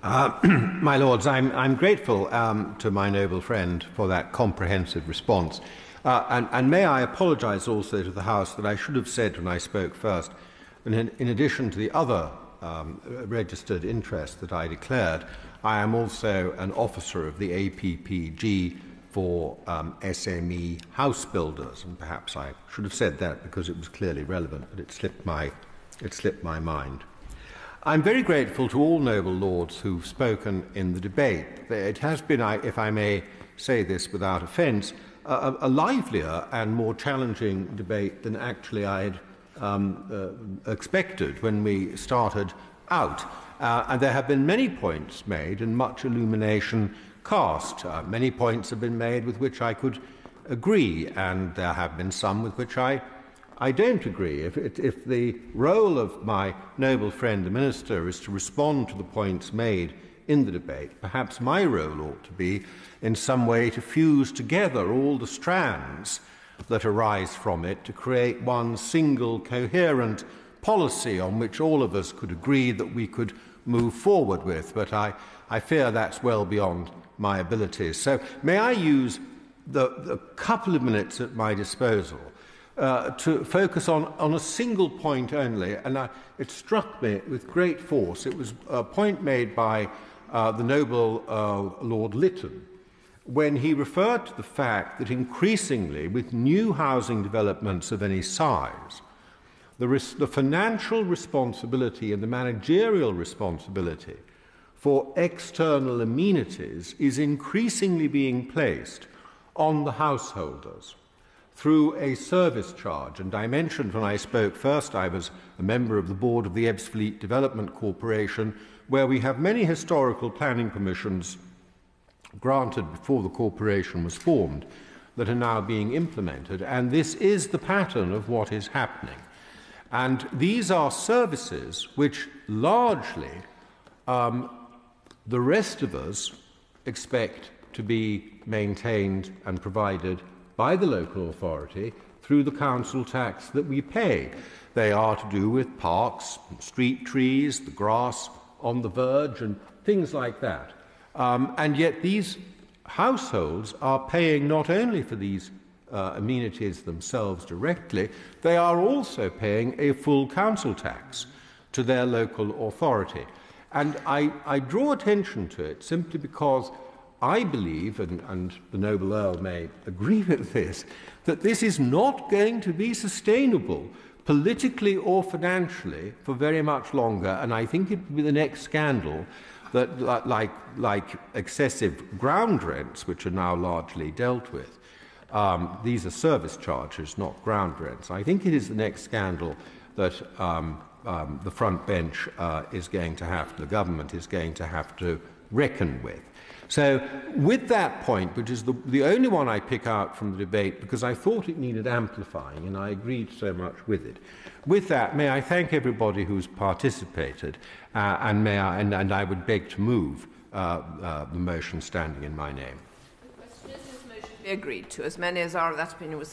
My Lords, I'm grateful to my noble friend for that comprehensive response. And may I apologise also to the House that I should have said when I spoke first, in addition to the other registered interest that I declared, I am also an officer of the APPG for SME house builders, and perhaps I should have said that because it was clearly relevant, but it slipped my mind. I'm very grateful to all noble lords who've spoken in the debate. It has been, if I may say this without offence, a livelier and more challenging debate than actually I had expected when we started out. And there have been many points made and much illumination cast. Many points have been made with which I could agree, and there have been some with which I don't agree. If the role of my noble friend the Minister is to respond to the points made in the debate, perhaps my role ought to be in some way to fuse together all the strands that arise from it to create one single coherent policy on which all of us could agree that we could move forward with. But I fear that's well beyond my abilities. So may I use the couple of minutes at my disposal to focus on a single point only, and it struck me with great force. It was a point made by the noble Lord Lytton, when he referred to the fact that increasingly, with new housing developments of any size, the financial responsibility and the managerial responsibility for external amenities is increasingly being placed on the householders through a service charge. And I mentioned when I spoke first, I was a member of the board of the Ebbsfleet Development Corporation, where we have many historical planning permissions granted before the corporation was formed that are now being implemented. And this is the pattern of what is happening. And these are services which largely the rest of us expect to be maintained and provided by the local authority through the council tax that we pay. They are to do with parks, street trees, the grass on the verge, and things like that. And yet these households are paying not only for these amenities themselves directly, they are also paying a full council tax to their local authority. And I draw attention to it simply because I believe, and the noble Earl may agree with this, that this is not going to be sustainable politically or financially for very much longer, and I think it will be the next scandal that, like excessive ground rents, which are now largely dealt with, these are service charges, not ground rents. I think it is the next scandal that the front bench is going to have, the government is going to have to reckon with. So with that point, which is the only one I pick out from the debate because I thought it needed amplifying and I agreed so much with it, with that, may I thank everybody who's participated and I would beg to move the motion standing in my name. The question is this motion be agreed to? As many as are of that opinion was